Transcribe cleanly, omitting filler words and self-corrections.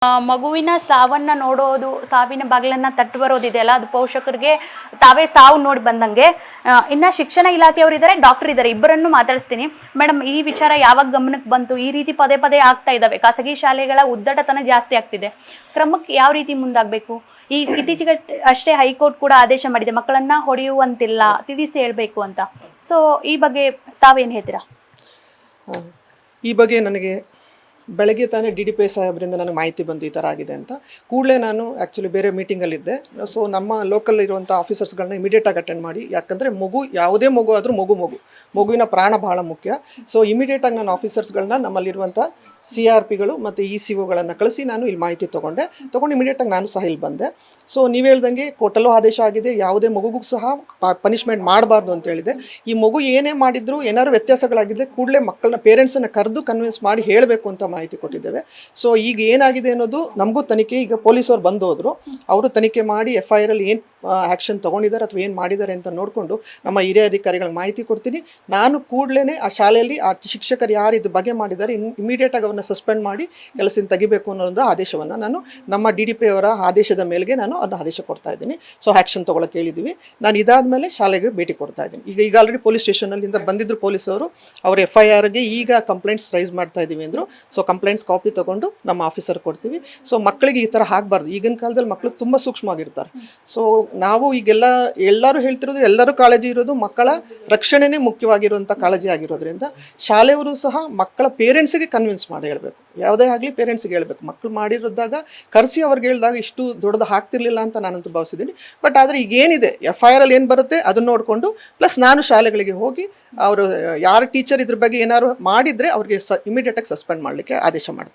ಮಗುವಿನ ಸಾವನ್ನ ನೋಡೋದು, ಸಾವಿನ ಬಾಗಿಲನ್ನ ತಟ್ಟು ಬರೋದಿದೆಯಲ್ಲ, ಅದು ಪೋಷಕರಿಗೆ ತಾವೇ ಸಾವು ನೋಡಿ ಬಂದಂಗೆ. ಇನ್ನ ಶಿಕ್ಷಣ ಇಲಾಖೆಯವರು ಇದ್ದಾರೆ, ಡಾಕ್ಟರ್ ಇದ್ದಾರೆ, ಇಬ್ಬರನ್ನು ಮಾತಾಡಿಸ್ತೀನಿ. ಮೇಡಮ್, ಈ ವಿಚಾರ ಯಾವಾಗ ಗಮನಕ್ಕೆ ಬಂತು? ಈ ರೀತಿ ಪದೇ ಪದೇ ಆಗ್ತಾ ಇದಾವೆ, ಖಾಸಗಿ ಶಾಲೆಗಳ ಉದ್ದಟತನ ಜಾಸ್ತಿ ಆಗ್ತಿದೆ, ಕ್ರಮಕ್ಕೆ ಯಾವ ರೀತಿ ಮುಂದಾಗಬೇಕು? ಇತ್ತೀಚೆಗೆ ಅಷ್ಟೇ ಹೈಕೋರ್ಟ್ ಕೂಡ ಆದೇಶ ಮಾಡಿದೆ, ಮಕ್ಕಳನ್ನ ಹೊಡೆಯುವಂತಿಲ್ಲ, ತಿಳಿಸಿ ಹೇಳ್ಬೇಕು ಅಂತ. ಸೊ ಈ ಬಗ್ಗೆ ತಾವೇನು ಹೇಳ್ತೀರಾ? ಈ ಬಗ್ಗೆ ನನಗೆ ಬೆಳಗ್ಗೆ ತಾನೇ DDPI ಸಾಹೇಬರಿಂದ ನನಗೆ ಮಾಹಿತಿ ಬಂದು ಈ ಥರ ಆಗಿದೆ ಅಂತ. ಕೂಡಲೇ ನಾನು ಆ್ಯಕ್ಚುಲಿ ಬೇರೆ ಮೀಟಿಂಗಲ್ಲಿದ್ದೆ. ಸೊ ನಮ್ಮ ಲೋಕಲ್ ಇರುವಂಥ ಆಫೀಸರ್ಸ್ಗಳನ್ನ ಇಮಿಡಿಯೇಟಾಗಿ ಅಟೆಂಡ್ ಮಾಡಿ, ಯಾಕಂದರೆ ಯಾವುದೇ ಮಗು ಆದರೂ ಮಗುವಿನ ಪ್ರಾಣ ಬಹಳ ಮುಖ್ಯ. ಸೊ ಇಮಿಡಿಯೇಟಾಗಿ ನಾನು ಆಫೀಸರ್ಸ್ಗಳನ್ನ ನಮ್ಮಲ್ಲಿರುವಂಥ CRPಗಳು ಮತ್ತು ECOಗಳನ್ನು ಕಳಿಸಿ ನಾನು ಇಲ್ಲಿ ಮಾಹಿತಿ ತೊಗೊಂಡು ಇಮಿಡಿಯೇಟಾಗಿ ನಾನು ಸಹ ಇಲ್ಲಿ ಬಂದೆ. ಸೊ ನೀವು ಹೇಳ್ದಂಗೆ ಕೋರ್ಟಲ್ಲೂ ಆದೇಶ ಆಗಿದೆ, ಯಾವುದೇ ಮಗುಗೂ ಸಹ ಪನಿಷ್ಮೆಂಟ್ ಮಾಡಬಾರ್ದು ಅಂತ ಹೇಳಿದೆ. ಈ ಮಗು ಏನೇ ಮಾಡಿದ್ರು ಏನಾದ್ರು ವ್ಯತ್ಯಾಸಗಳಾಗಿದ್ದರೆ ಕೂಡಲೇ ಮಕ್ಕಳನ್ನ ಪೇರೆಂಟ್ಸನ್ನು ಕರೆದು ಕನ್ವಿನ್ಸ್ ಮಾಡಿ ಹೇಳಬೇಕು ಅಂತ ಮಾಹಿತಿ ಕೊಟ್ಟಿದ್ದೇವೆ. ಸೊ ಈಗ ಏನಾಗಿದೆ ಅನ್ನೋದು ನಮಗೂ ತನಿಖೆ, ಈಗ ಪೊಲೀಸವ್ರು ಬಂದು ಹೋದರು, ಅವರು ತನಿಖೆ ಮಾಡಿ FIR ಅಲ್ಲಿ ಏನು ಆ್ಯಕ್ಷನ್ ತೊಗೊಂಡಿದ್ದಾರೆ ಅಥವಾ ಏನು ಮಾಡಿದ್ದಾರೆ ಅಂತ ನೋಡಿಕೊಂಡು ನಮ್ಮ ಹಿರಿಯ ಅಧಿಕಾರಿಗಳಿಗೆ ಮಾಹಿತಿ ಕೊಡ್ತೀನಿ. ನಾನು ಕೂಡಲೇ ಆ ಶಾಲೆಯಲ್ಲಿ ಆ ಶಿಕ್ಷಕರು ಯಾರು ಇದು ಬಗ್ಗೆ ಮಾಡಿದ್ದಾರೆ ಇಮಿಡಿಯೇಟಾಗಿ ಅವ್ರನ್ನ ಸಸ್ಪೆಂಡ್ ಮಾಡಿ ಕೆಲಸದಿಂದ ತೆಗಿಬೇಕು ಅನ್ನೋದು ಆದೇಶವನ್ನು ನಾನು ನಮ್ಮ DDPI ಅವರ ಆದೇಶದ ಮೇಲೆಗೆ ನಾನು ಅದನ್ನ ಆದೇಶ ಕೊಡ್ತಾ ಇದ್ದೀನಿ. ಸೊ ಆ್ಯಕ್ಷನ್ ತೊಗೊಳಕ್ಕೆ ಹೇಳಿದ್ದೀವಿ. ನಾನು ಇದಾದಮೇಲೆ ಶಾಲೆಗೆ ಭೇಟಿ ಕೊಡ್ತಾ ಇದ್ದೀನಿ. ಈಗ ಆಲ್ರೆಡಿ ಪೊಲೀಸ್ ಸ್ಟೇಷನಲ್ಲಿಂದ ಬಂದಿದ್ದರು ಪೊಲೀಸವರು, ಅವ್ರ FIRಗೆ ಈಗ ಕಂಪ್ಲೇಂಟ್ಸ್ ರೈಸ್ ಮಾಡ್ತಾ ಇದ್ದೀವಿ ಅಂದರು. ಸೊ ಕಂಪ್ಲೇಂಟ್ಸ್ ಕಾಪಿ ತೊಗೊಂಡು ನಮ್ಮ ಆಫೀಸರ್ ಕೊಡ್ತೀವಿ. ಸೊ ಮಕ್ಕಳಿಗೆ ಈ ಥರ ಆಗಬಾರ್ದು. ಈಗಿನ ಕಾಲದಲ್ಲಿ ಮಕ್ಕಳು ತುಂಬ ಸೂಕ್ಷ್ಮವಾಗಿರ್ತಾರೆ. ಸೊ ನಾವು ಈಗೆಲ್ಲ ಎಲ್ಲರೂ ಹೇಳ್ತಿರೋದು, ಎಲ್ಲರೂ ಕಾಳಜಿ ಇರೋದು ಮಕ್ಕಳ ರಕ್ಷಣೆನೇ ಮುಖ್ಯವಾಗಿರುವಂಥ ಕಾಳಜಿ ಆಗಿರೋದ್ರಿಂದ ಶಾಲೆಯವರು ಸಹ ಮಕ್ಕಳ ಪೇರೆಂಟ್ಸಿಗೆ ಕನ್ವಿನ್ಸ್ ಮಾಡಿ ಹೇಳಬೇಕು. ಯಾವುದೇ ಆಗಲಿ ಪೇರೆಂಟ್ಸಿಗೆ ಹೇಳಬೇಕು. ಮಕ್ಕಳು ಮಾಡಿರೋದಾಗ ಕರೆಸಿ ಅವ್ರಿಗೆ ಹೇಳಿದಾಗ ಇಷ್ಟು ದೊಡ್ಡದು ಆಗ್ತಿರ್ಲಿಲ್ಲ ಅಂತ ನಾನಂತೂ ಭಾವಿಸಿದ್ದೀನಿ. ಬಟ್ ಆದರೆ ಈಗ ಏನಿದೆ FIR ಅಲ್ಲಿ ಏನು ಬರುತ್ತೆ ಅದನ್ನು ನೋಡಿಕೊಂಡು, ಪ್ಲಸ್ ನಾನು ಶಾಲೆಗಳಿಗೆ ಹೋಗಿ ಅವರು ಯಾರು ಟೀಚರ್ ಇದ್ರ ಬಗ್ಗೆ ಏನಾದ್ರು ಮಾಡಿದರೆ ಅವ್ರಿಗೆ ಇಮಿಡಿಯೇಟಾಗಿ ಸಸ್ಪೆಂಡ್ ಮಾಡಲಿಕ್ಕೆ ಆದೇಶ ಮಾಡ್ತೀನಿ.